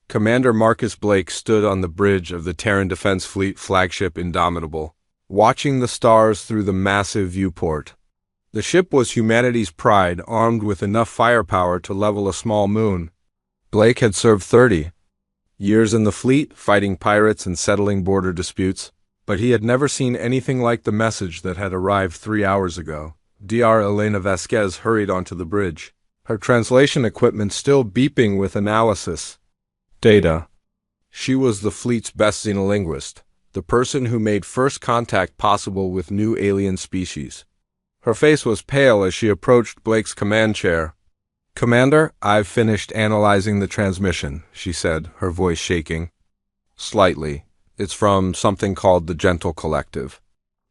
Commander Marcus Blake stood on the bridge of the Terran Defense Fleet flagship Indomitable, watching the stars through the massive viewport. The ship was humanity's pride, armed with enough firepower to level a small moon. Blake had served 30 years in the fleet, fighting pirates and settling border disputes, but he had never seen anything like the message that had arrived 3 hours ago. Dr. Elena Vasquez hurried onto the bridge, her translation equipment still beeping with analysis data. She was the fleet's best xenolinguist, the person who made first contact possible with new alien species. Her face was pale as she approached Blake's command chair. "Commander, I've finished analyzing the transmission," she said, her voice shaking. "Slightly. It's from something called the Gentle Collective.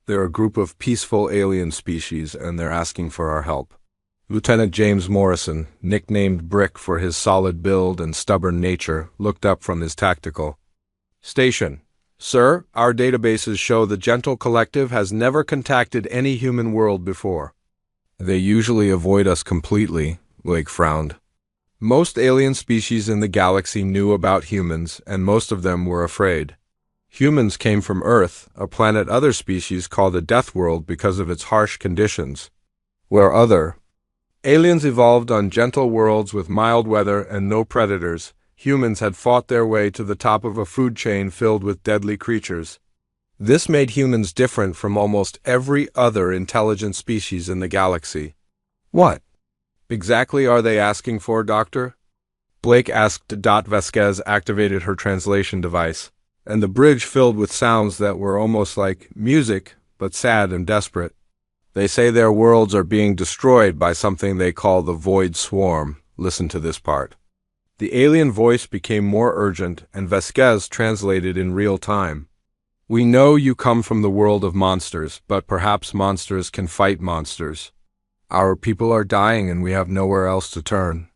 They're a group of peaceful alien species, and they're asking for our help." Lieutenant James Morrison, nicknamed Brick for his solid build and stubborn nature, looked up from his tactical station. "Sir, our databases show the Gentle Collective has never contacted any human world before." "They usually avoid us completely," Blake frowned. "Most alien species in the galaxy knew about humans, and most of them were afraid. Humans came from Earth, a planet other species call the Deathworld because of its harsh conditions, where other aliens evolved on gentle worlds with mild weather and no predators. Humans had fought their way to the top of a food chain filled with deadly creatures. This made humans different from almost every other intelligent species in the galaxy." "What exactly are they asking for, Doctor?" Blake asked. Vasquez activated her translation device, and the bridge filled with sounds that were almost like music, but sad and desperate. "They say their worlds are being destroyed by something they call the Void Swarm. Listen to this part." The alien voice became more urgent, and Vasquez translated in real time. "We know you come from the world of monsters, but perhaps monsters can fight monsters. Our people are dying and we have nowhere else to turn.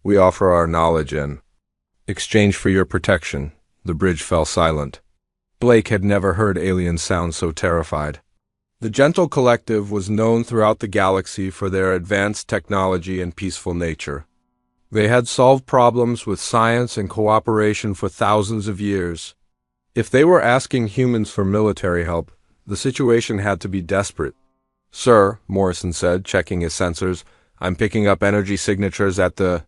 We offer our knowledge in exchange for your protection." The bridge fell silent. Blake had never heard aliens sound so terrified. The Gentle Collective was known throughout the galaxy for their advanced technology and peaceful nature. They had solved problems with science and cooperation for thousands of years. If they were asking humans for military help, the situation had to be desperate. "Sir," Morrison said, checking his sensors, "I'm picking up energy signatures at the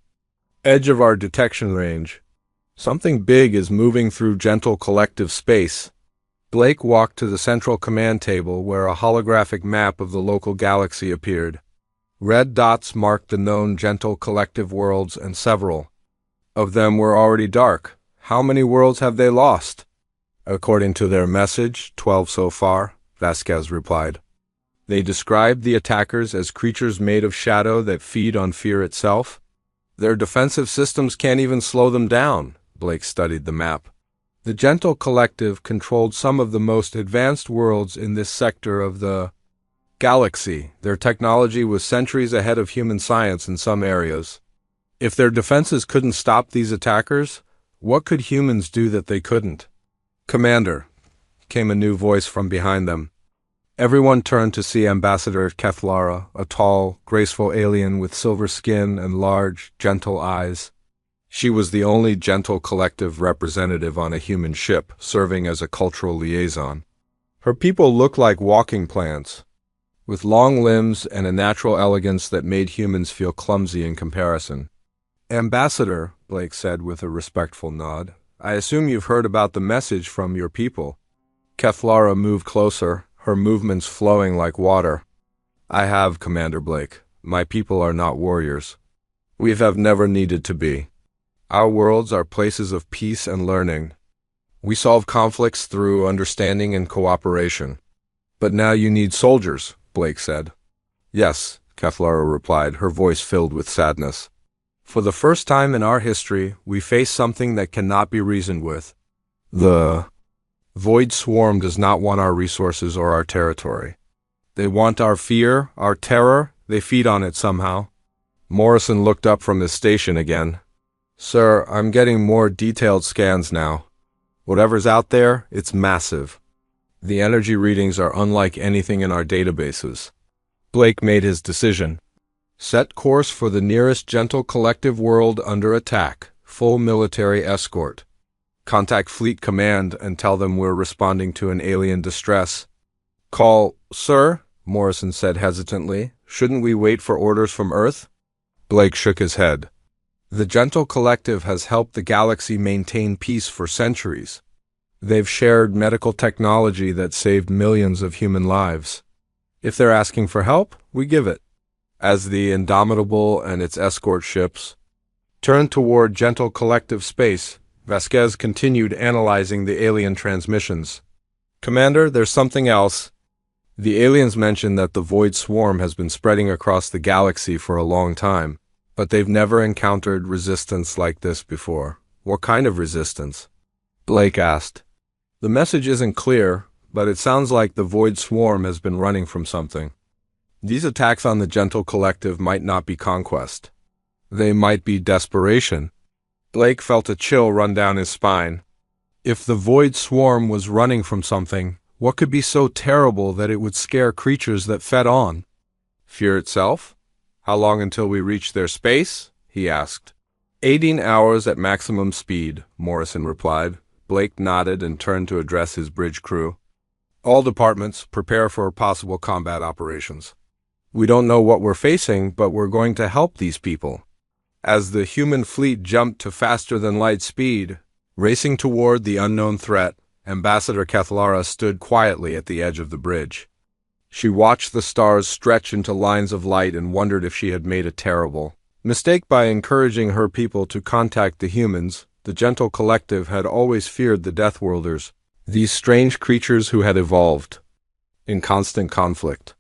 edge of our detection range. Something big is moving through Gentle Collective space." Blake walked to the central command table where a holographic map of the local galaxy appeared. Red dots marked the known Gentle Collective worlds, and several of them were already dark. "How many worlds have they lost?" "According to their message, 12 so far," Vasquez replied. "They described the attackers as creatures made of shadow that feed on fear itself. Their defensive systems can't even slow them down." Blake studied the map. The Gentle Collective controlled some of the most advanced worlds in this sector of the galaxy. Their technology was centuries ahead of human science in some areas. If their defenses couldn't stop these attackers, what could humans do that they couldn't? "Commander," came a new voice from behind them. Everyone turned to see Ambassador Kethlara, a tall, graceful alien with silver skin and large, gentle eyes. She was the only Gentle Collective representative on a human ship, serving as a cultural liaison. Her people looked like walking plants, with long limbs and a natural elegance that made humans feel clumsy in comparison. "Ambassador," Blake said with a respectful nod, "I assume you've heard about the message from your people." Kethlara moved closer, her movements flowing like water. "I have, Commander Blake. My people are not warriors. We have never needed to be. Our worlds are places of peace and learning. We solve conflicts through understanding and cooperation." "But now you need soldiers," Blake said. "Yes," Kethlara replied, her voice filled with sadness. "For the first time in our history, we face something that cannot be reasoned with. The Void Swarm does not want our resources or our territory. They want our fear, our terror. They feed on it somehow." Morrison looked up from his station again. "Sir, I'm getting more detailed scans now. Whatever's out there, it's massive. The energy readings are unlike anything in our databases." Blake made his decision. "Set course for the nearest Gentle Collective world under attack. full military escort. Contact Fleet Command and tell them we're responding to an alien distress. Call, sir, Morrison said hesitantly. Shouldn't we wait for orders from Earth? Blake shook his head. The Gentle Collective has helped the galaxy maintain peace for centuries. They've shared medical technology that saved millions of human lives. If they're asking for help, we give it. As the Indomitable and its escort ships turned toward Gentle Collective space, Vasquez continued analyzing the alien transmissions. Commander, there's something else. The aliens mentioned that the Void Swarm has been spreading across the galaxy for a long time, but they've never encountered resistance like this before. What kind of resistance? Blake asked. The message isn't clear, but it sounds like the Void Swarm has been running from something. These attacks on the Gentle Collective might not be conquest. They might be desperation. Blake felt a chill run down his spine. If the Void Swarm was running from something, what could be so terrible that it would scare creatures that fed on? Fear itself? How long until we reach their space? He asked. 18 hours at maximum speed, Morrison replied. Blake nodded and turned to address his bridge crew. All departments, prepare for possible combat operations. We don't know what we're facing, but we're going to help these people. As the human fleet jumped to faster-than-light speed, racing toward the unknown threat, Ambassador Cathlara stood quietly at the edge of the bridge. She watched the stars stretch into lines of light and wondered if she had made a terrible mistake by encouraging her people to contact the humans. The Gentle Collective had always feared the Deathworlders, these strange creatures who had evolved in constant conflict.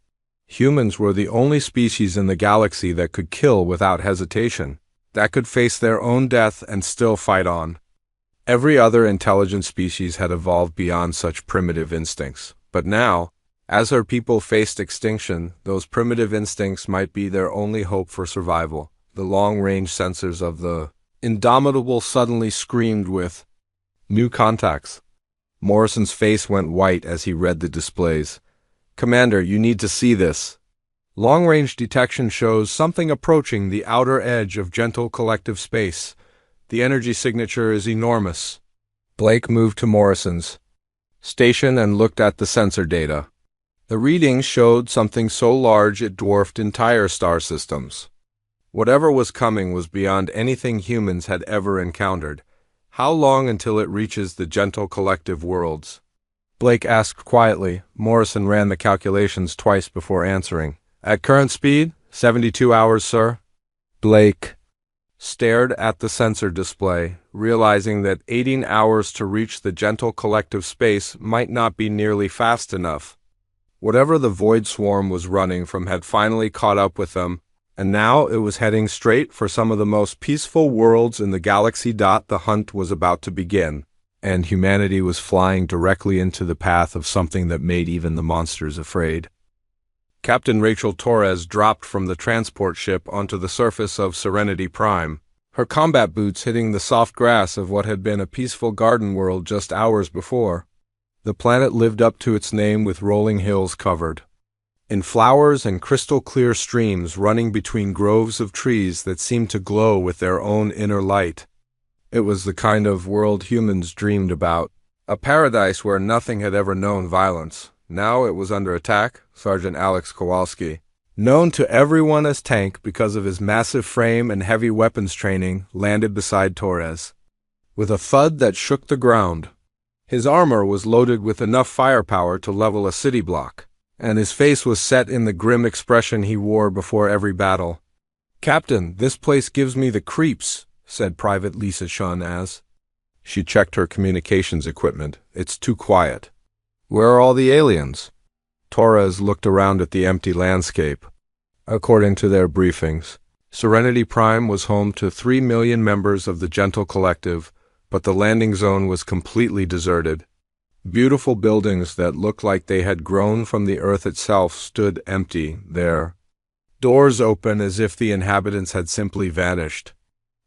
Humans were the only species in the galaxy that could kill without hesitation, that could face their own death and still fight on. Every other intelligent species had evolved beyond such primitive instincts, but now, as her people faced extinction, those primitive instincts might be their only hope for survival. The long-range sensors of the Indomitable suddenly screamed with new contacts. Morrison's face went white as he read the displays. Commander, you need to see this. Long-range detection shows something approaching the outer edge of Gentle Collective space. The energy signature is enormous. Blake moved to Morrison's station and looked at the sensor data. The readings showed something so large it dwarfed entire star systems. Whatever was coming was beyond anything humans had ever encountered. How long until it reaches the Gentle Collective worlds? Blake asked quietly. Morrison ran the calculations twice before answering. At current speed, 72 hours, sir. Blake stared at the sensor display, realizing that 18 hours to reach the Gentle Collective space might not be nearly fast enough. Whatever the Void Swarm was running from had finally caught up with them, and now it was heading straight for some of the most peaceful worlds in the galaxy. The hunt was about to begin, and humanity was flying directly into the path of something that made even the monsters afraid. Captain Rachel Torres dropped from the transport ship onto the surface of Serenity Prime, her combat boots hitting the soft grass of what had been a peaceful garden world just hours before. The planet lived up to its name with rolling hills covered in flowers and crystal-clear streams running between groves of trees that seemed to glow with their own inner light. It was the kind of world humans dreamed about, a paradise where nothing had ever known violence. Now it was under attack. Sergeant Alex Kowalski, known to everyone as Tank because of his massive frame and heavy weapons training, landed beside Torres. With a thud that shook the ground, his armor was loaded with enough firepower to level a city block, and his face was set in the grim expression he wore before every battle. Captain, this place gives me the creeps, said Private Lisa Shun as she checked her communications equipment. It's too quiet. Where are all the aliens? Torres looked around at the empty landscape. According to their briefings, Serenity Prime was home to 3 million members of the Gentle Collective, but the landing zone was completely deserted. Beautiful buildings that looked like they had grown from the earth itself stood empty there, doors open as if the inhabitants had simply vanished.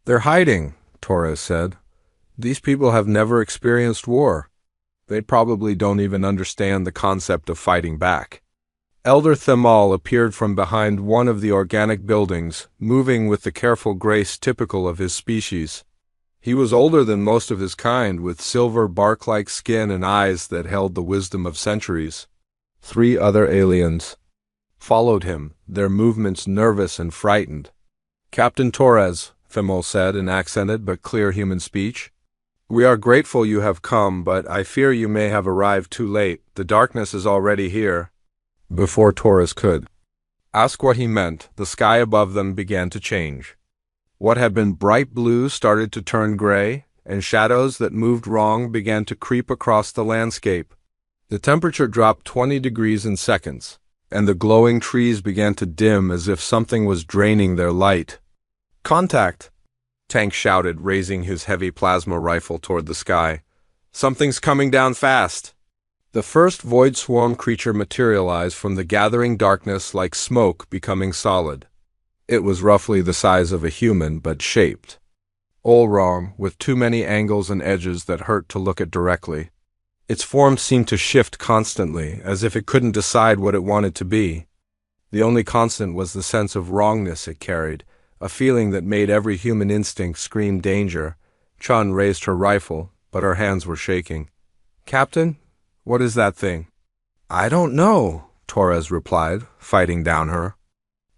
They're hiding, Torres said. These people have never experienced war. They probably don't even understand the concept of fighting back. Elder Themal appeared from behind one of the organic buildings, moving with the careful grace typical of his species. He was older than most of his kind, with silver bark-like skin and eyes that held the wisdom of centuries. 3 other aliens followed him, their movements nervous and frightened. "Captain Torres," Thimel said in accented but clear human speech, "we are grateful you have come, but I fear you may have arrived too late. The darkness is already here." Before Torres could ask what he meant, the sky above them began to change. What had been bright blue started to turn gray, and shadows that moved wrong began to creep across the landscape. The temperature dropped 20 degrees in seconds, and the glowing trees began to dim as if something was draining their light. "Contact!" Tank shouted, raising his heavy plasma rifle toward the sky. "Something's coming down fast!" The first void swarm creature materialized from the gathering darkness like smoke becoming solid. It was roughly the size of a human, but shaped all wrong, with too many angles and edges that hurt to look at directly. Its form seemed to shift constantly, as if it couldn't decide what it wanted to be. The only constant was the sense of wrongness it carried, a feeling that made every human instinct scream danger. Chun raised her rifle, but her hands were shaking. "Captain, what is that thing?" "I don't know," Torres replied, fighting down her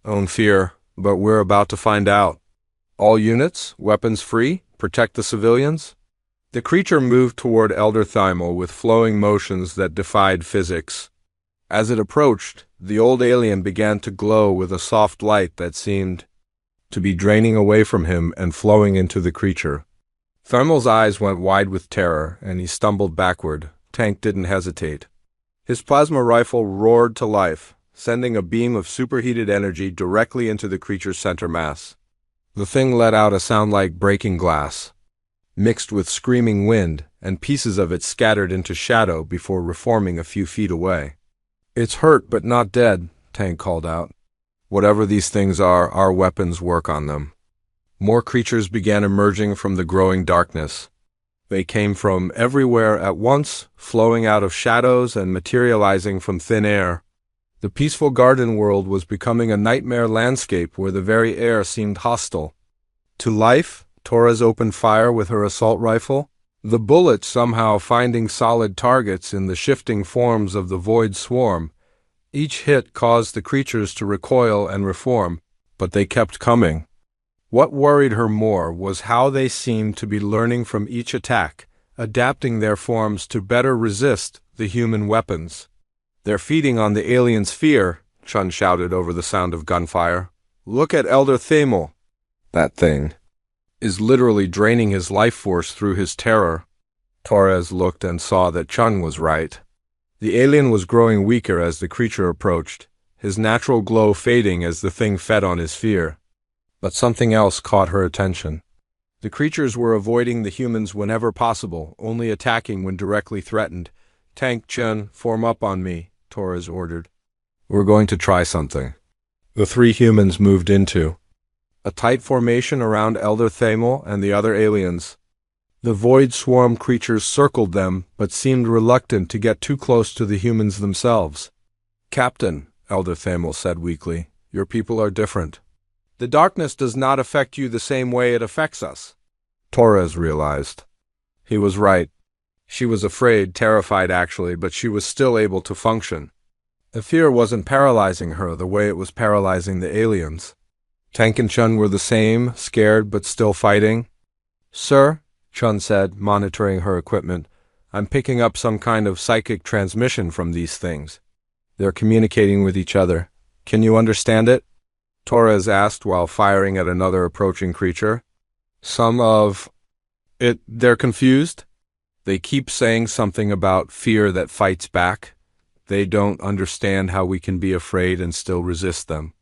own fear, "but we're about to find out. All units, weapons free, protect the civilians." The creature moved toward Elder Thymel with flowing motions that defied physics. As it approached, the old alien began to glow with a soft light that seemed to be draining away from him and flowing into the creature. Thymel's eyes went wide with terror, and he stumbled backward. Tank didn't hesitate. His plasma rifle roared to life, sending a beam of superheated energy directly into the creature's center mass. The thing let out a sound like breaking glass, mixed with screaming wind, and pieces of it scattered into shadow before reforming a few feet away. "It's hurt but not dead," Tank called out. "Whatever these things are, our weapons work on them." More creatures began emerging from the growing darkness. They came from everywhere at once, flowing out of shadows and materializing from thin air. The peaceful garden world was becoming a nightmare landscape where the very air seemed hostile. To life, Torres opened fire with her assault rifle, the bullets somehow finding solid targets in the shifting forms of the void swarm. Each hit caused the creatures to recoil and reform, but they kept coming. What worried her more was how they seemed to be learning from each attack, adapting their forms to better resist the human weapons. "They're feeding on the aliens' fear," Chun shouted over the sound of gunfire. "Look at Elder Thymel. That thing is literally draining his life force through his terror." Torres looked and saw that Chun was right. The alien was growing weaker as the creature approached, his natural glow fading as the thing fed on his fear. But something else caught her attention. The creatures were avoiding the humans whenever possible, only attacking when directly threatened. "Tank, Chun, form up on me," Torres ordered. "We're going to try something." The 3 humans moved into a tight formation around Elder Thymel and the other aliens. The void swarm creatures circled them, but seemed reluctant to get too close to the humans themselves. "Captain," Elder Thymel said weakly, "your people are different. The darkness does not affect you the same way it affects us." Torres realized. He was right. She was afraid, terrified actually, but she was still able to function. The fear wasn't paralyzing her the way it was paralyzing the aliens. Tank and Chun were the same, scared but still fighting. "Sir," Chun said, monitoring her equipment, "I'm picking up some kind of psychic transmission from these things. They're communicating with each other. Can you understand it?" Torres asked while firing at another approaching creature. "Some of it, they're confused. They keep saying something about fear that fights back. They don't understand how we can be afraid and still resist them."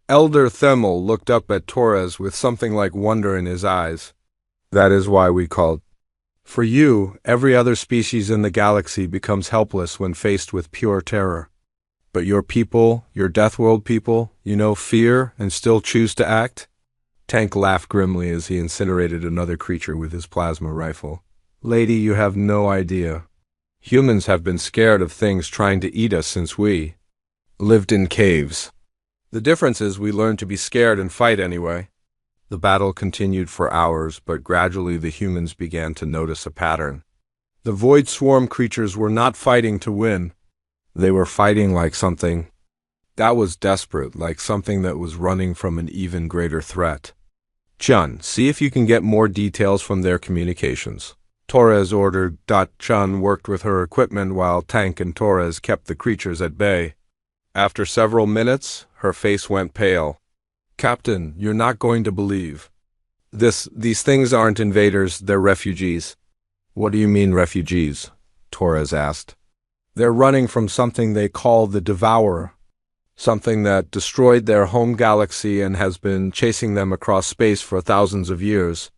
Elder Thymel looked up at Torres with something like wonder in his eyes. "That is why we called. For you, every other species in the galaxy becomes helpless when faced with pure terror. But your people, your Deathworld people, you know fear and still choose to act?" Tank laughed grimly as he incinerated another creature with his plasma rifle. "Lady, you have no idea. Humans have been scared of things trying to eat us since we lived in caves. The difference is we learned to be scared and fight anyway." The battle continued for hours, but gradually the humans began to notice a pattern. The Void Swarm creatures were not fighting to win. They were fighting like something that was desperate, like something that was running from an even greater threat. Chun, see if you can get more details from their communications. Torres ordered. Chun worked with her equipment while Tank and Torres kept the creatures at bay. After several minutes, her face went pale. Captain, you're not going to believe. These things aren't invaders, they're refugees. What do you mean refugees? Torres asked. They're running from something they call the Devourer, something that destroyed their home galaxy and has been chasing them across space for thousands of years.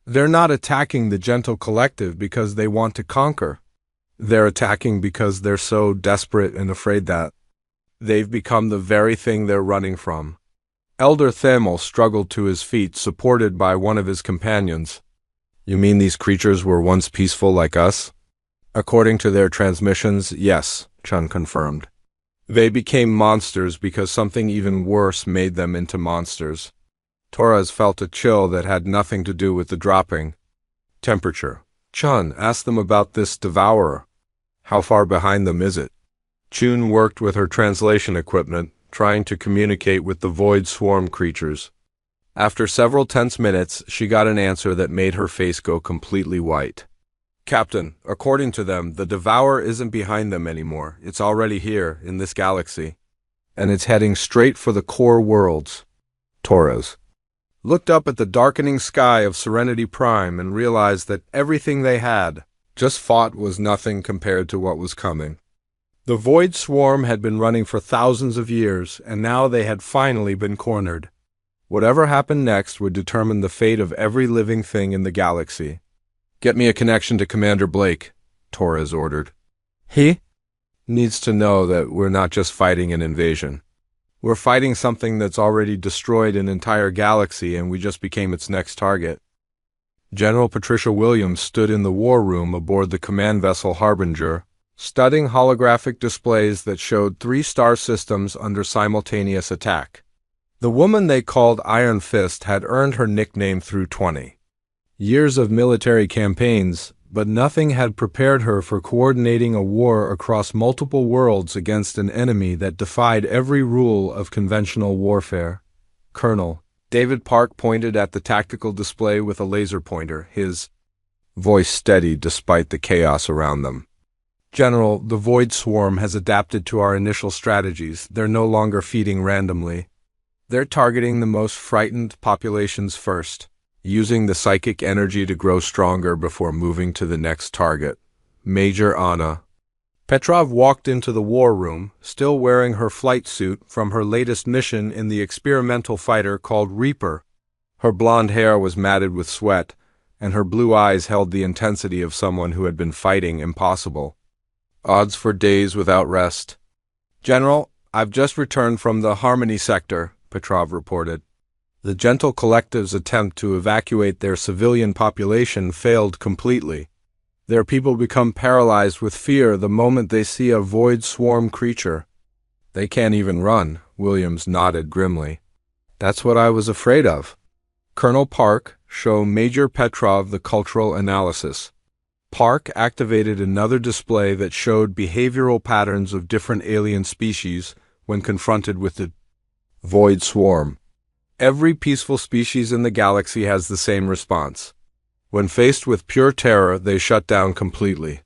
They're not attacking the Gentle Collective because they want to conquer. They're attacking because they're so desperate and afraid that they've become the very thing they're running from. Elder Thamel struggled to his feet, supported by one of his companions. You mean these creatures were once peaceful like us? According to their transmissions, yes, Chun confirmed. They became monsters because something even worse made them into monsters. Torres felt a chill that had nothing to do with the dropping temperature. Chun, ask them about this Devourer. How far behind them is it? Chun worked with her translation equipment, trying to communicate with the Void Swarm creatures. After several tense minutes, she got an answer that made her face go completely white. Captain, according to them, the Devourer isn't behind them anymore. It's already here, in this galaxy. And it's heading straight for the core worlds. Torres looked up at the darkening sky of Serenity Prime and realized that everything they had just fought was nothing compared to what was coming. The Void Swarm had been running for thousands of years, and now they had finally been cornered. Whatever happened next would determine the fate of every living thing in the galaxy. Get me a connection to Commander Blake, Torres ordered. He needs to know that we're not just fighting an invasion. We're fighting something that's already destroyed an entire galaxy, and we just became its next target. General Patricia Williams stood in the war room aboard the command vessel Harbinger, studying holographic displays that showed 3 star systems under simultaneous attack. The woman they called Iron Fist had earned her nickname through 20 years of military campaigns, but nothing had prepared her for coordinating a war across multiple worlds against an enemy that defied every rule of conventional warfare. Colonel David Park pointed at the tactical display with a laser pointer, his voice steady despite the chaos around them. General, the Void Swarm has adapted to our initial strategies. They're no longer feeding randomly. They're targeting the most frightened populations first, using the psychic energy to grow stronger before moving to the next target. Major Anna. Petrov walked into the war room, still wearing her flight suit from her latest mission in the experimental fighter called Reaper. Her blonde hair was matted with sweat, and her blue eyes held the intensity of someone who had been fighting impossible odds for days without rest. General, I've just returned from the Harmony sector, Petrov reported. The Gentle Collective's attempt to evacuate their civilian population failed completely. Their people become paralyzed with fear the moment they see a Void Swarm creature. They can't even run, Williams nodded grimly. That's what I was afraid of. Colonel Park, show Major Petrov the cultural analysis. Park activated another display that showed behavioral patterns of different alien species when confronted with the Void Swarm. Every peaceful species in the galaxy has the same response. When faced with pure terror, they shut down completely.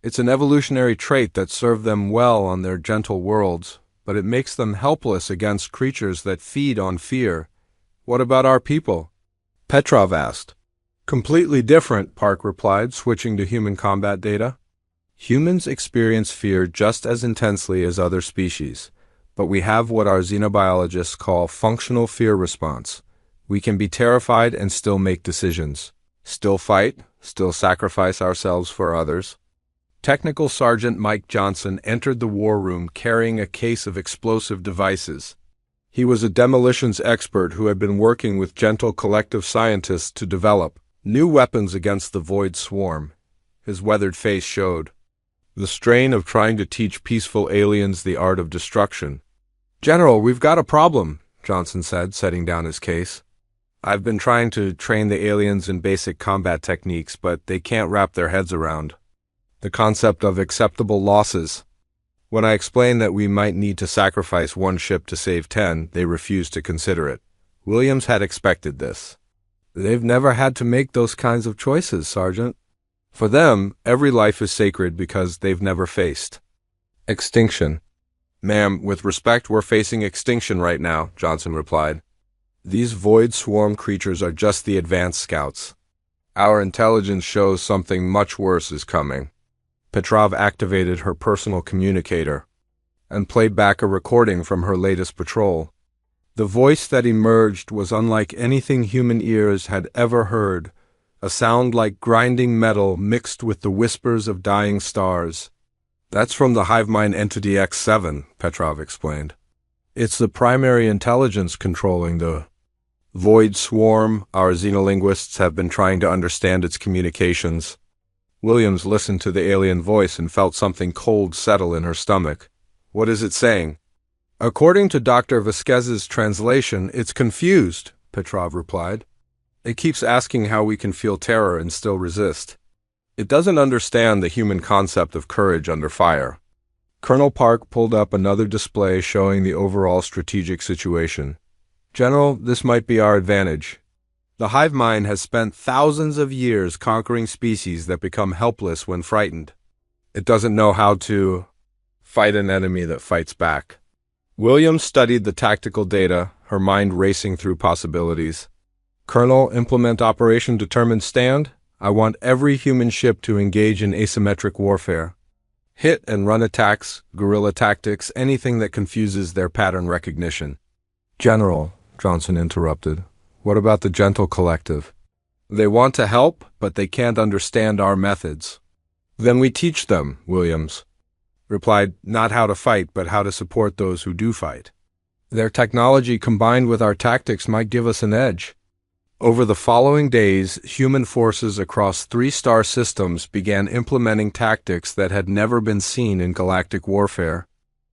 It's an evolutionary trait that served them well on their gentle worlds, but it makes them helpless against creatures that feed on fear. What about our people? Petrov asked. Completely different, Park replied, switching to human combat data. Humans experience fear just as intensely as other species, but we have what our xenobiologists call functional fear response. We can be terrified and still make decisions. Still fight, still sacrifice ourselves for others. Technical Sergeant Mike Johnson entered the war room carrying a case of explosive devices. He was a demolitions expert who had been working with Gentle Collective scientists to develop new weapons against the Void Swarm. His weathered face showed the strain of trying to teach peaceful aliens the art of destruction. General, we've got a problem, Johnson said, setting down his case. I've been trying to train the aliens in basic combat techniques, but they can't wrap their heads around the concept of acceptable losses. When I explained that we might need to sacrifice one ship to save 10, they refused to consider it. Williams had expected this. They've never had to make those kinds of choices, Sergeant. For them, every life is sacred because they've never faced extinction. Ma'am, with respect, we're facing extinction right now, Johnson replied. These void swarm creatures are just the advanced scouts. Our intelligence shows something much worse is coming. Petrov activated her personal communicator and played back a recording from her latest patrol. The voice that emerged was unlike anything human ears had ever heard, a sound like grinding metal mixed with the whispers of dying stars. That's from the hive mind entity X7, Petrov explained. It's the primary intelligence controlling the void swarm. Our xenolinguists have been trying to understand its communications. Williams listened to the alien voice and felt something cold settle in her stomach. What is it saying? According to Dr. Vasquez's translation, it's confused, Petrov replied. It keeps asking how we can feel terror and still resist. It doesn't understand the human concept of courage under fire. Colonel Park pulled up another display showing the overall strategic situation. General, this might be our advantage. The hive mind has spent thousands of years conquering species that become helpless when frightened. It doesn't know how to fight an enemy that fights back. Williams studied the tactical data, her mind racing through possibilities. Colonel, implement Operation Determined Stand. I want every human ship to engage in asymmetric warfare. Hit and run attacks, guerrilla tactics, anything that confuses their pattern recognition. General, Johnson interrupted. What about the Gentle Collective? They want to help, but they can't understand our methods. Then we teach them, Williams replied, not how to fight, but how to support those who do fight. Their technology combined with our tactics might give us an edge. Over the following days, human forces across 3-star systems began implementing tactics that had never been seen in galactic warfare.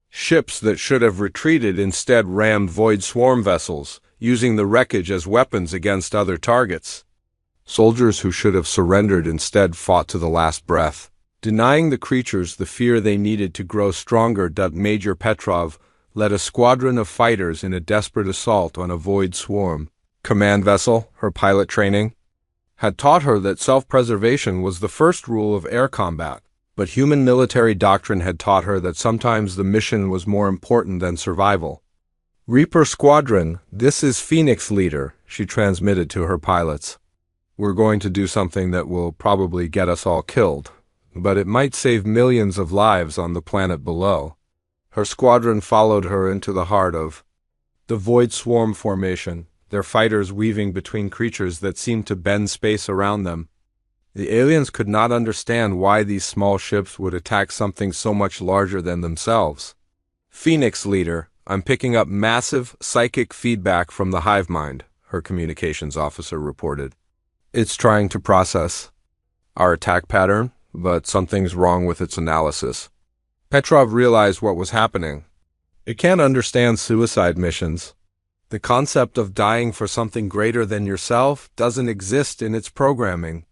Ships that should have retreated instead rammed void swarm vessels, using the wreckage as weapons against other targets. Soldiers who should have surrendered instead fought to the last breath, denying the creatures the fear they needed to grow stronger. Major Petrov led a squadron of fighters in a desperate assault on a void swarm. Command vessel, her pilot training, had taught her that self-preservation was the first rule of air combat, but human military doctrine had taught her that sometimes the mission was more important than survival. Reaper Squadron, this is Phoenix Leader, she transmitted to her pilots. We're going to do something that will probably get us all killed, but it might save millions of lives on the planet below. Her squadron followed her into the heart of the Void Swarm formation, their fighters weaving between creatures that seemed to bend space around them. The aliens could not understand why these small ships would attack something so much larger than themselves. Phoenix Leader, I'm picking up massive psychic feedback from the hive mind, her communications officer reported. It's trying to process our attack pattern, but something's wrong with its analysis. Petrov realized what was happening. It can't understand suicide missions. The concept of dying for something greater than yourself doesn't exist in its programming.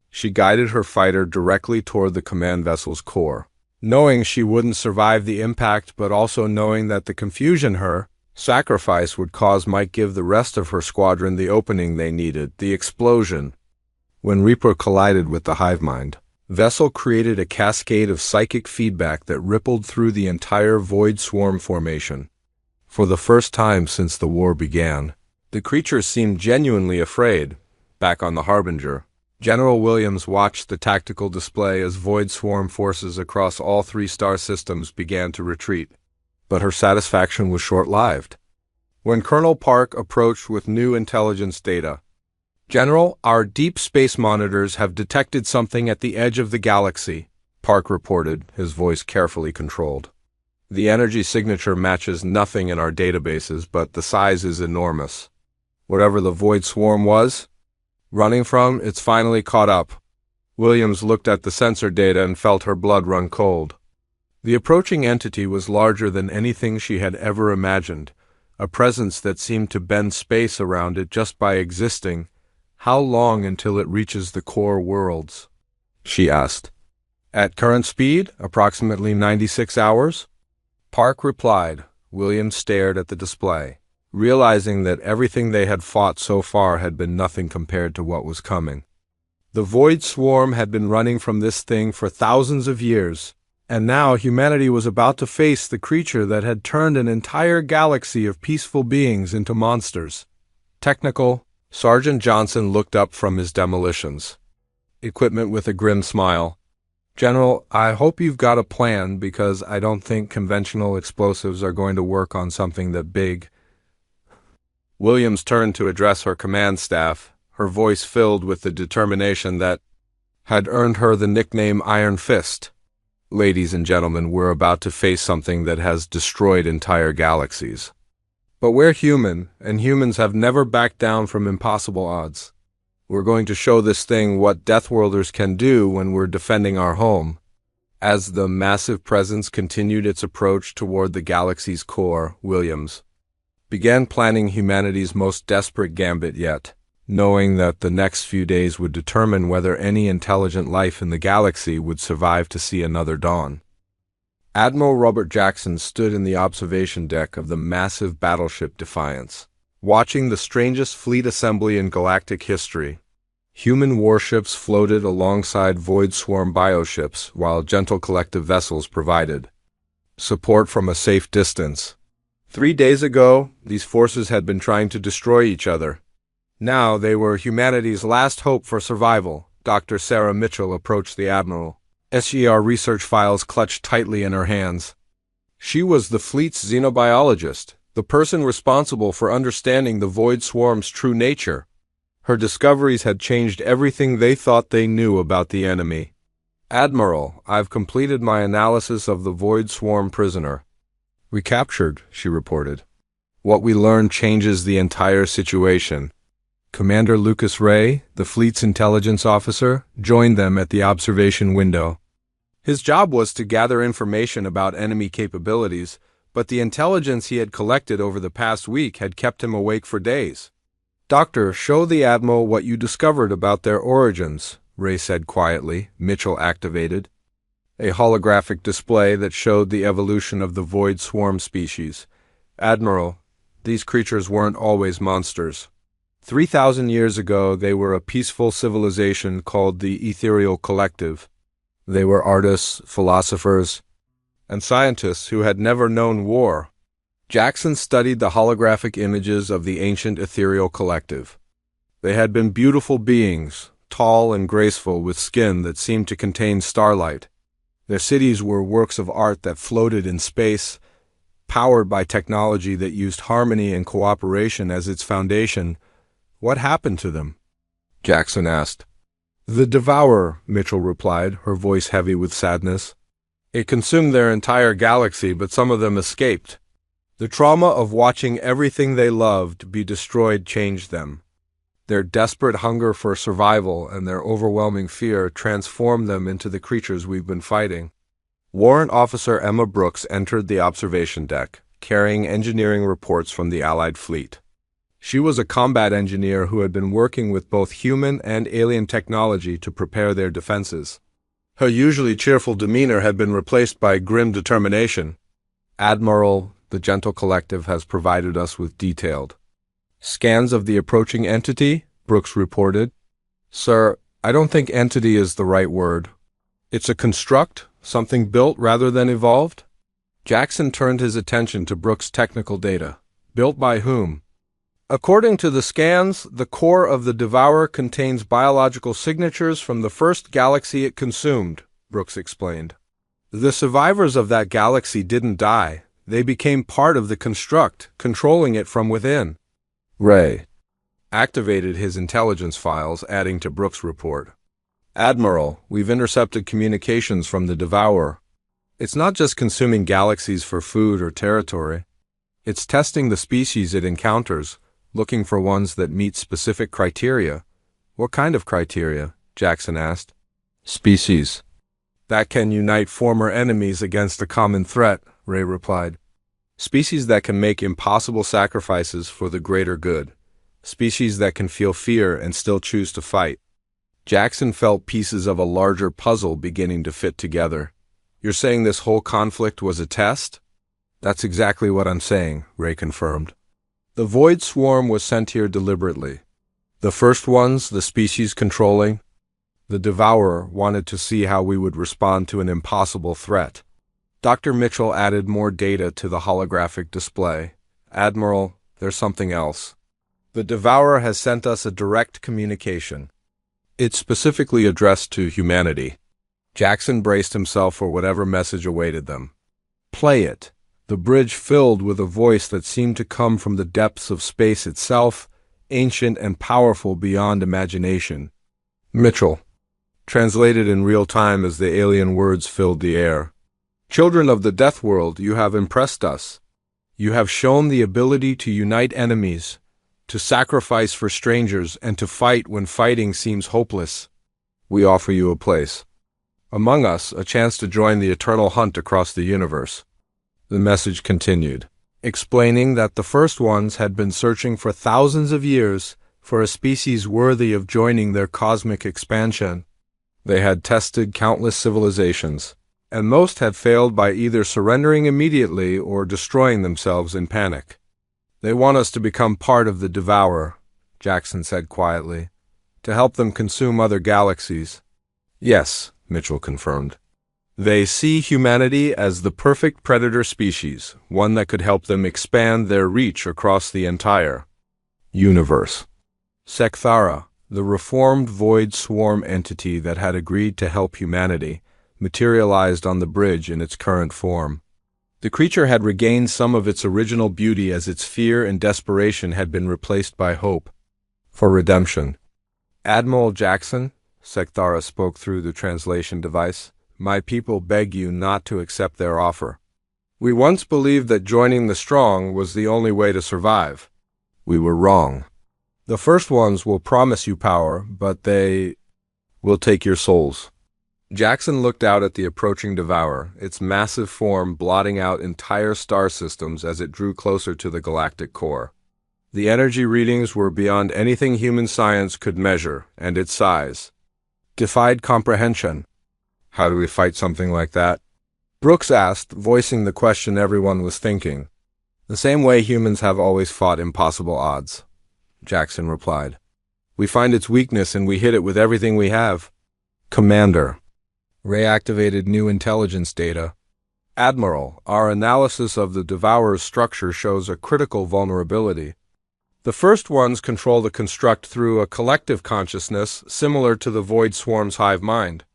She guided her fighter directly toward the command vessel's core, knowing she wouldn't survive the impact, but also knowing that the confusion her sacrifice would cause might give the rest of her squadron the opening they needed, the explosion. When Reaper collided with the hive mind, Vessel created a cascade of psychic feedback that rippled through the entire Void Swarm formation. For the first time since the war began, the creatures seemed genuinely afraid. Back on the Harbinger, General Williams watched the tactical display as Void Swarm forces across all 3-star systems began to retreat. But her satisfaction was short-lived. When Colonel Park approached with new intelligence data, General, our deep space monitors have detected something at the edge of the galaxy, Park reported, his voice carefully controlled. The energy signature matches nothing in our databases, but the size is enormous. Whatever the Void Swarm was running from, it's finally caught up. Williams looked at the sensor data and felt her blood run cold. The approaching entity was larger than anything she had ever imagined, a presence that seemed to bend space around it just by existing. How long until it reaches the core worlds? She asked. At current speed, approximately 96 hours? Park replied. William stared at the display, realizing that everything they had fought so far had been nothing compared to what was coming. The Void Swarm had been running from this thing for thousands of years, and now humanity was about to face the creature that had turned an entire galaxy of peaceful beings into monsters. Technical, Sergeant Johnson looked up from his demolitions. Equipment with a grim smile. General, I hope you've got a plan, because I don't think conventional explosives are going to work on something that big. Williams turned to address her command staff, her voice filled with the determination that had earned her the nickname Iron Fist. Ladies and gentlemen, we're about to face something that has destroyed entire galaxies. But we're human, and humans have never backed down from impossible odds. We're going to show this thing what Deathworlders can do when we're defending our home. As the massive presence continued its approach toward the galaxy's core, Williams began planning humanity's most desperate gambit yet, knowing that the next few days would determine whether any intelligent life in the galaxy would survive to see another dawn. Admiral Robert Jackson stood in the observation deck of the massive battleship Defiance, watching the strangest fleet assembly in galactic history. Human warships floated alongside Void Swarm bioships, while gentle collective vessels provided support from a safe distance. 3 days ago, these forces had been trying to destroy each other. Now they were humanity's last hope for survival. Dr. Sarah Mitchell approached the Admiral, SER research files clutched tightly in her hands. She was the fleet's xenobiologist, the person responsible for understanding the Void Swarm's true nature. Her discoveries had changed everything they thought they knew about the enemy. Admiral, I've completed my analysis of the Void Swarm prisoner. Recaptured, she reported. What we learned changes the entire situation. Commander Lucas Ray, the fleet's intelligence officer, joined them at the observation window. His job was to gather information about enemy capabilities, but the intelligence he had collected over the past week had kept him awake for days. Doctor, show the Admiral what you discovered about their origins, Ray said quietly. Mitchell activated a holographic display that showed the evolution of the Void Swarm species. Admiral, these creatures weren't always monsters. 3,000 years ago, they were a peaceful civilization called the Ethereal Collective. They were artists, philosophers, and scientists who had never known war. Jackson studied the holographic images of the ancient Ethereal Collective. They had been beautiful beings, tall and graceful, with skin that seemed to contain starlight. Their cities were works of art that floated in space, powered by technology that used harmony and cooperation as its foundation. What happened to them? Jackson asked. The Devourer, Mitchell replied, her voice heavy with sadness. It consumed their entire galaxy, but some of them escaped. The trauma of watching everything they loved be destroyed changed them. Their desperate hunger for survival and their overwhelming fear transformed them into the creatures we've been fighting. Warrant Officer Emma Brooks entered the observation deck, carrying engineering reports from the Allied fleet. She was a combat engineer who had been working with both human and alien technology to prepare their defenses. Her usually cheerful demeanor had been replaced by grim determination. Admiral, the Gentle Collective has provided us with detailed scans of the approaching entity, Brooks reported. Sir, I don't think entity is the right word. It's a construct, something built rather than evolved. Jackson turned his attention to Brooks' technical data. Built by whom? According to the scans, the core of the Devourer contains biological signatures from the first galaxy it consumed, Brooks explained. The survivors of that galaxy didn't die. They became part of the construct, controlling it from within. Ray activated his intelligence files, adding to Brooks' report. Admiral, we've intercepted communications from the Devourer. It's not just consuming galaxies for food or territory. It's testing the species it encounters, looking for ones that meet specific criteria. What kind of criteria? Jackson asked. Species that can unite former enemies against a common threat, Ray replied. Species that can make impossible sacrifices for the greater good. Species that can feel fear and still choose to fight. Jackson felt pieces of a larger puzzle beginning to fit together. You're saying this whole conflict was a test? That's exactly what I'm saying, Ray confirmed. The Void Swarm was sent here deliberately. The first ones, the species controlling, the Devourer, wanted to see how we would respond to an impossible threat. Dr. Mitchell added more data to the holographic display. Admiral, there's something else. The Devourer has sent us a direct communication. It's specifically addressed to humanity. Jackson braced himself for whatever message awaited them. Play it. The bridge filled with a voice that seemed to come from the depths of space itself, ancient and powerful beyond imagination. Mitchell. Translated in real time as the alien words filled the air. Children of the Deathworld, you have impressed us. You have shown the ability to unite enemies, to sacrifice for strangers, and to fight when fighting seems hopeless. We offer you a place. Among us, a chance to join the eternal hunt across the universe. The message continued, explaining that the first ones had been searching for thousands of years for a species worthy of joining their cosmic expansion. They had tested countless civilizations, and most had failed by either surrendering immediately or destroying themselves in panic. They want us to become part of the Devourer, Jackson said quietly, to help them consume other galaxies. Yes, Mitchell confirmed. They see humanity as the perfect predator species, one that could help them expand their reach across the entire universe. Sekthara, the reformed Void Swarm entity that had agreed to help humanity, materialized on the bridge in its current form. The creature had regained some of its original beauty as its fear and desperation had been replaced by hope for redemption. Admiral Jackson, Sekthara spoke through the translation device, my people beg you not to accept their offer. We once believed that joining the strong was the only way to survive. We were wrong. The first ones will promise you power, but they will take your souls. Jackson looked out at the approaching Devourer, its massive form blotting out entire star systems as it drew closer to the galactic core. The energy readings were beyond anything human science could measure, and its size defied comprehension. How do we fight something like that? Brooks asked, voicing the question everyone was thinking. The same way humans have always fought impossible odds, Jackson replied. We find its weakness and we hit it with everything we have. Commander. Ray activated new intelligence data. Admiral, our analysis of the Devourer's structure shows a critical vulnerability. The first ones control the construct through a collective consciousness similar to the Void Swarm's hive mind.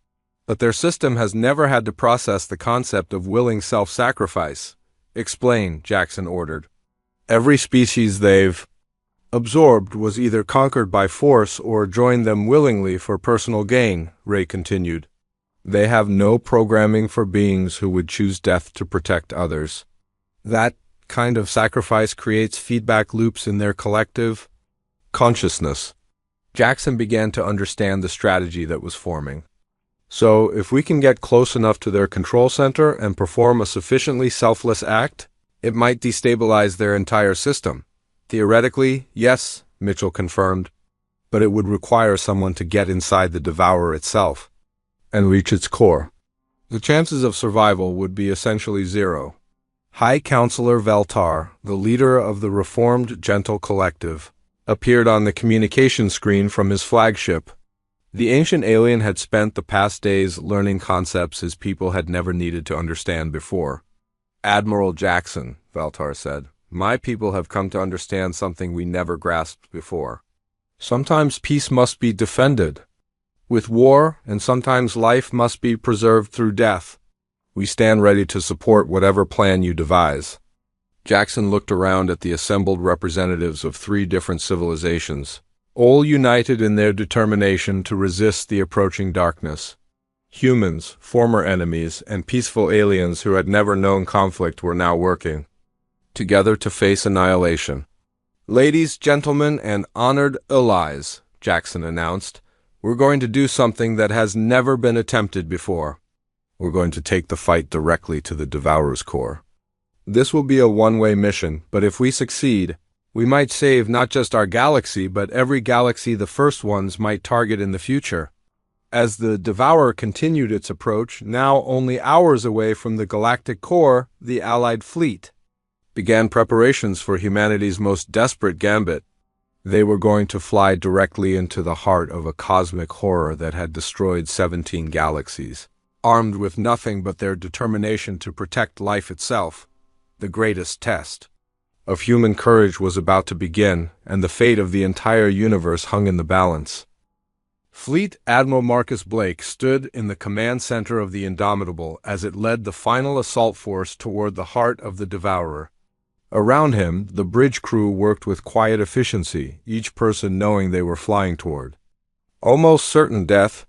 But their system has never had to process the concept of willing self-sacrifice. Explain, Jackson ordered. Every species they've absorbed was either conquered by force or joined them willingly for personal gain, Ray continued. They have no programming for beings who would choose death to protect others. That kind of sacrifice creates feedback loops in their collective consciousness. Jackson began to understand the strategy that was forming. So, if we can get close enough to their control center and perform a sufficiently selfless act, it might destabilize their entire system. Theoretically, yes, Mitchell confirmed, but it would require someone to get inside the Devourer itself and reach its core. The chances of survival would be essentially zero. High Counselor Veltar, the leader of the Reformed Gentle Collective, appeared on the communication screen from his flagship. The ancient alien had spent the past days learning concepts his people had never needed to understand before. Admiral Jackson, Veltar said, my people have come to understand something we never grasped before. Sometimes peace must be defended with war, and sometimes life must be preserved through death. We stand ready to support whatever plan you devise. Jackson looked around at the assembled representatives of 3 different civilizations, all united in their determination to resist the approaching darkness. Humans, former enemies, and peaceful aliens who had never known conflict were now working together to face annihilation. Ladies, gentlemen, and honored allies, Jackson announced, we're going to do something that has never been attempted before. We're going to take the fight directly to the Devourer's core. This will be a one-way mission, but if we succeed, we might save not just our galaxy, but every galaxy the first ones might target in the future. As the Devourer continued its approach, now only hours away from the galactic core, the Allied fleet began preparations for humanity's most desperate gambit. They were going to fly directly into the heart of a cosmic horror that had destroyed 17 galaxies, armed with nothing but their determination to protect life itself. The greatest test of human courage was about to begin, and the fate of the entire universe hung in the balance. Fleet Admiral Marcus Blake stood in the command center of the Indomitable as it led the final assault force toward the heart of the Devourer. Around him, the bridge crew worked with quiet efficiency, each person knowing they were flying toward almost certain death.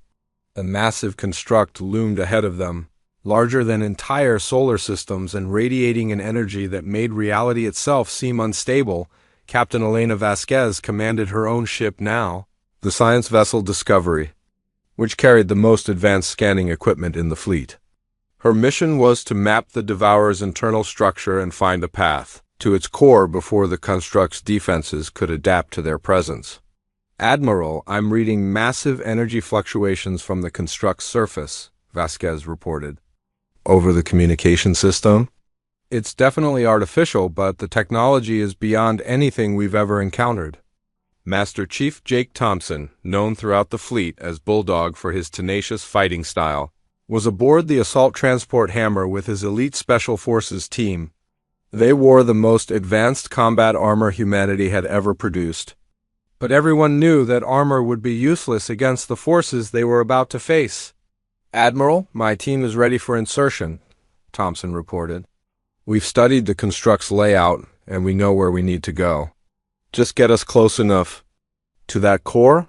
A massive construct loomed ahead of them, larger than entire solar systems and radiating an energy that made reality itself seem unstable. Captain Elena Vasquez commanded her own ship now, the science vessel Discovery, which carried the most advanced scanning equipment in the fleet. Her mission was to map the Devourer's internal structure and find a path to its core before the construct's defenses could adapt to their presence. "Admiral, I'm reading massive energy fluctuations from the construct's surface," Vasquez reported. "Over the communication system? It's definitely artificial, but the technology is beyond anything we've ever encountered." Master Chief Jake Thompson, known throughout the fleet as Bulldog for his tenacious fighting style, was aboard the assault transport Hammer with his elite Special Forces team. They wore the most advanced combat armor humanity had ever produced. But everyone knew that armor would be useless against the forces they were about to face. "Admiral, my team is ready for insertion," Thompson reported. "We've studied the construct's layout, and we know where we need to go. Just get us close enough to that core."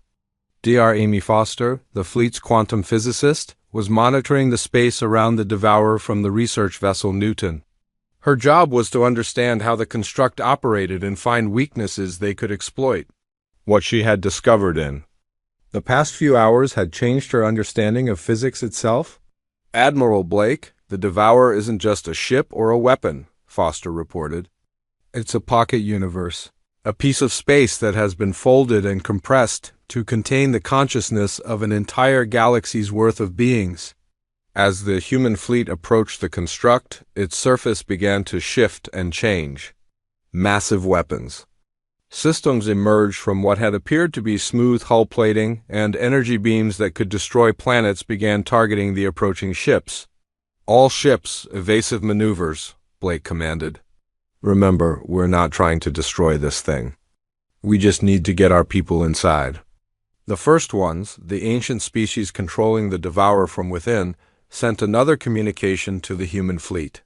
Dr. Amy Foster, the fleet's quantum physicist, was monitoring the space around the Devourer from the research vessel Newton. Her job was to understand how the construct operated and find weaknesses they could exploit. What she had discovered in the past few hours had changed her understanding of physics itself. "Admiral Blake, the Devourer isn't just a ship or a weapon," Foster reported. "It's a pocket universe. A piece of space that has been folded and compressed to contain the consciousness of an entire galaxy's worth of beings." As the human fleet approached the construct, its surface began to shift and change. Massive weapons systems emerged from what had appeared to be smooth hull plating, and energy beams that could destroy planets began targeting the approaching ships. "All ships, evasive maneuvers," Blake commanded. "Remember, we're not trying to destroy this thing. We just need to get our people inside." The first ones, the ancient species controlling the Devourer from within, sent another communication to the human fleet.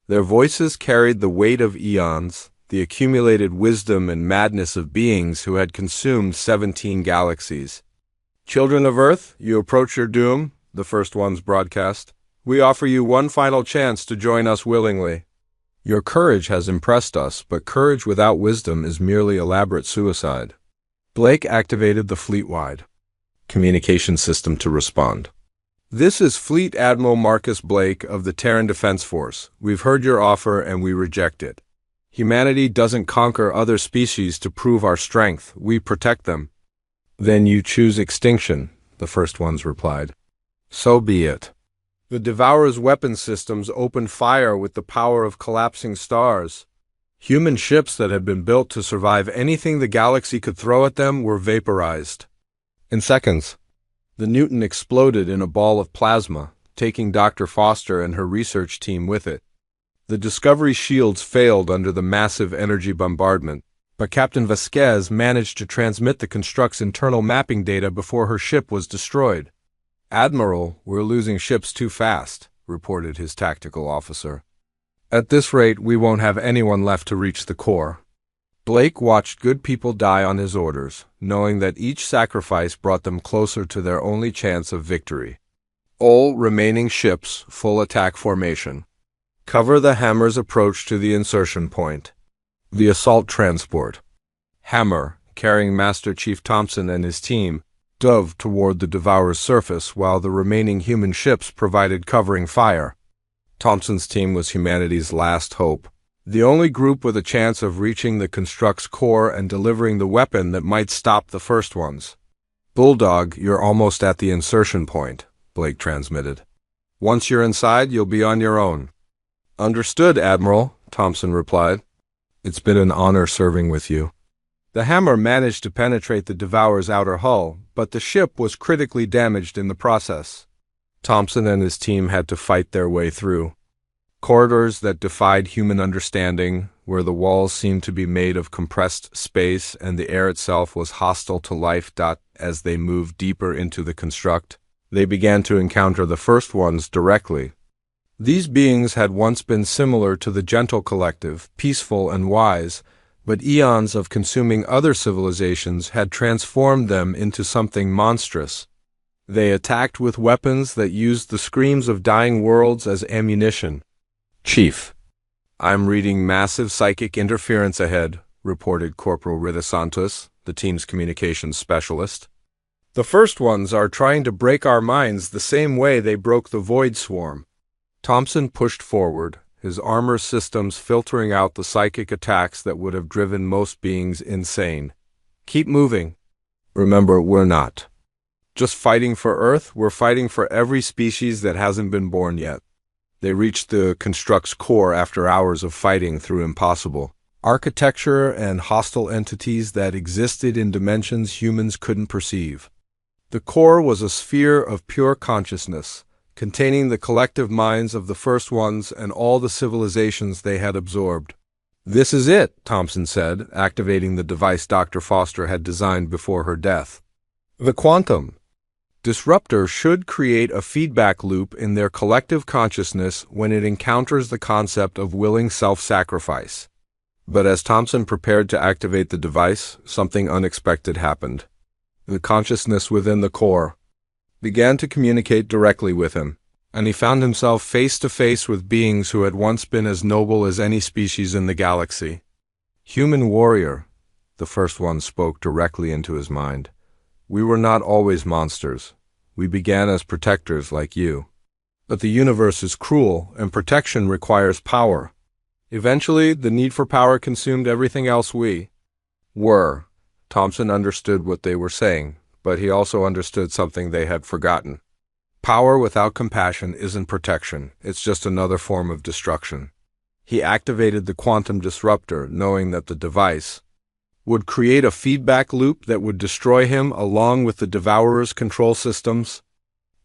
Their voices carried the weight of eons, the accumulated wisdom and madness of beings who had consumed 17 galaxies. "Children of Earth, you approach your doom," the first ones broadcast. "We offer you one final chance to join us willingly. Your courage has impressed us, but courage without wisdom is merely elaborate suicide." Blake activated the fleet-wide communication system to respond. "This is Fleet Admiral Marcus Blake of the Terran Defense Force. We've heard your offer and we reject it. Humanity doesn't conquer other species to prove our strength. We protect them." "Then you choose extinction," the first ones replied. "So be it." The Devourer's weapon systems opened fire with the power of collapsing stars. Human ships that had been built to survive anything the galaxy could throw at them were vaporized. In seconds, the Newton exploded in a ball of plasma, taking Dr. Foster and her research team with it. The Discovery's shields failed under the massive energy bombardment, but Captain Vasquez managed to transmit the construct's internal mapping data before her ship was destroyed. "Admiral, we're losing ships too fast," reported his tactical officer. "At this rate, we won't have anyone left to reach the core." Blake watched good people die on his orders, knowing that each sacrifice brought them closer to their only chance of victory. "All remaining ships, full attack formation. Cover the Hammer's approach to the insertion point." The assault transport Hammer, carrying Master Chief Thompson and his team, dove toward the Devourer's surface while the remaining human ships provided covering fire. Thompson's team was humanity's last hope, The only group with a chance of reaching the construct's core and delivering the weapon that might stop the first ones. Bulldog, you're almost at the insertion point, Blake transmitted. Once you're inside, you'll be on your own. Understood, Admiral, Thompson replied. It's been an honor serving with you. The hammer managed to penetrate the Devourer's outer hull, but the ship was critically damaged in the process. Thompson and his team had to fight their way through corridors that defied human understanding, where the walls seemed to be made of compressed space and the air itself was hostile to life. As they moved deeper into the construct, they began to encounter the first ones directly. These beings had once been similar to the Gentle Collective, peaceful and wise, but eons of consuming other civilizations had transformed them into something monstrous. They attacked with weapons that used the screams of dying worlds as ammunition. Chief, I'm reading massive psychic interference ahead, reported Corporal Ridasantos, the team's communications specialist. The first ones are trying to break our minds the same way they broke the Void Swarm. Thompson pushed forward, his armor systems filtering out the psychic attacks that would have driven most beings insane. Keep moving. Remember, we're not just fighting for Earth, we're fighting for every species that hasn't been born yet. They reached the construct's core after hours of fighting through impossible architecture and hostile entities that existed in dimensions humans couldn't perceive. The core was a sphere of pure consciousness, containing the collective minds of the first ones and all the civilizations they had absorbed. This is it, Thompson said, activating the device Dr. Foster had designed before her death. The quantum disruptor should create a feedback loop in their collective consciousness when it encounters the concept of willing self-sacrifice. But as Thompson prepared to activate the device, something unexpected happened. The consciousness within the core began to communicate directly with him, and he found himself face to face with beings who had once been as noble as any species in the galaxy. Human warrior, the first one spoke directly into his mind. We were not always monsters. We began as protectors like you. But the universe is cruel, and protection requires power. Eventually, the need for power consumed everything else we were. Thompson understood what they were saying, but he also understood something they had forgotten. Power without compassion isn't protection, it's just another form of destruction. He activated the quantum disruptor, knowing that the device would create a feedback loop that would destroy him along with the Devourer's control systems.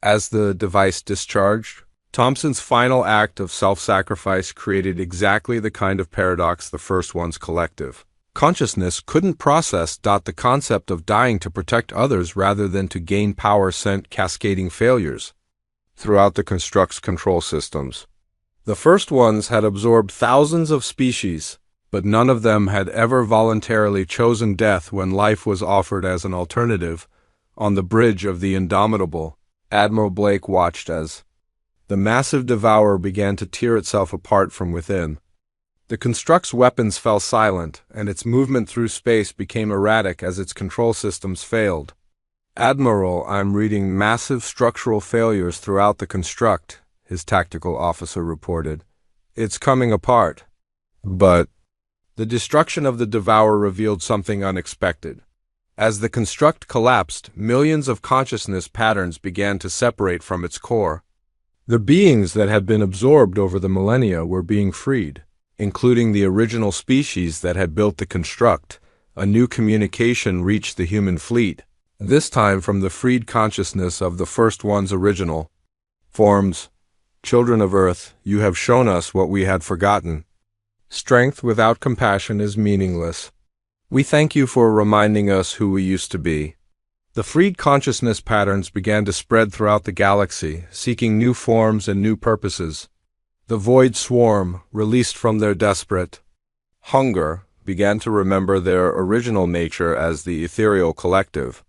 As the device discharged, Thompson's final act of self-sacrifice created exactly the kind of paradox the first one's collective consciousness couldn't process. The concept of dying to protect others rather than to gain power sent cascading failures throughout the construct's control systems. The first ones had absorbed thousands of species, but none of them had ever voluntarily chosen death when life was offered as an alternative. On the bridge of the Indomitable, Admiral Blake watched as the massive Devourer began to tear itself apart from within. The construct's weapons fell silent, and its movement through space became erratic as its control systems failed. Admiral, I'm reading massive structural failures throughout the construct, his tactical officer reported. It's coming apart. But the destruction of the Devourer revealed something unexpected. As the construct collapsed, millions of consciousness patterns began to separate from its core. The beings that had been absorbed over the millennia were being freed, including the original species that had built the construct. A new communication reached the human fleet, this time from the freed consciousness of the first one's original forms. Children of Earth, you have shown us what we had forgotten. Strength without compassion is meaningless. We thank you for reminding us who we used to be. The freed consciousness patterns began to spread throughout the galaxy, seeking new forms and new purposes. The Void Swarm, released from their desperate hunger, began to remember their original nature as the ethereal collective.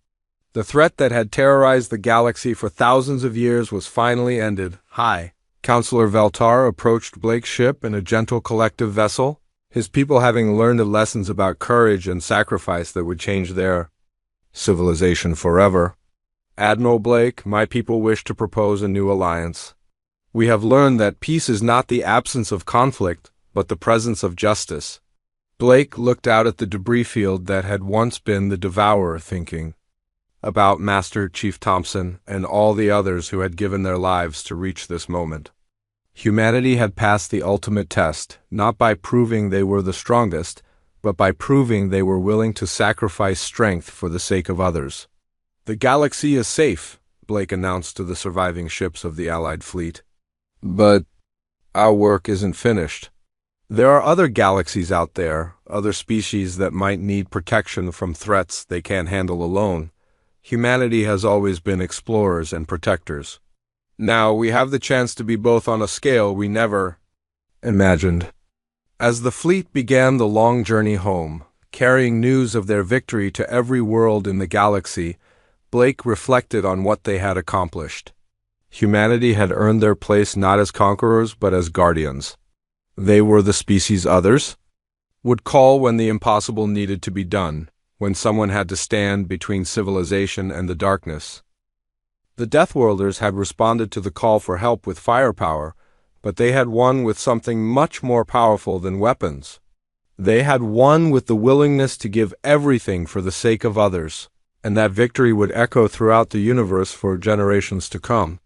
The threat that had terrorized the galaxy for thousands of years was finally ended. Hi. Counselor Veltar approached Blake's ship in a Gentle Collective vessel, his people having learned the lessons about courage and sacrifice that would change their civilization forever. Admiral Blake, my people wish to propose a new alliance. We have learned that peace is not the absence of conflict, but the presence of justice. Blake looked out at the debris field that had once been the Devourer, thinking about Master Chief Thompson and all the others who had given their lives to reach this moment. Humanity had passed the ultimate test, not by proving they were the strongest, but by proving they were willing to sacrifice strength for the sake of others. "The galaxy is safe," Blake announced to the surviving ships of the Allied fleet. "But our work isn't finished. There are other galaxies out there, other species that might need protection from threats they can't handle alone. Humanity has always been explorers and protectors. Now we have the chance to be both on a scale we never imagined." As the fleet began the long journey home, carrying news of their victory to every world in the galaxy, Blake reflected on what they had accomplished. Humanity had earned their place not as conquerors but as guardians. They were the species others would call when the impossible needed to be done, when someone had to stand between civilization and the darkness. The Deathworlders had responded to the call for help with firepower, but they had won with something much more powerful than weapons. They had won with the willingness to give everything for the sake of others, and that victory would echo throughout the universe for generations to come.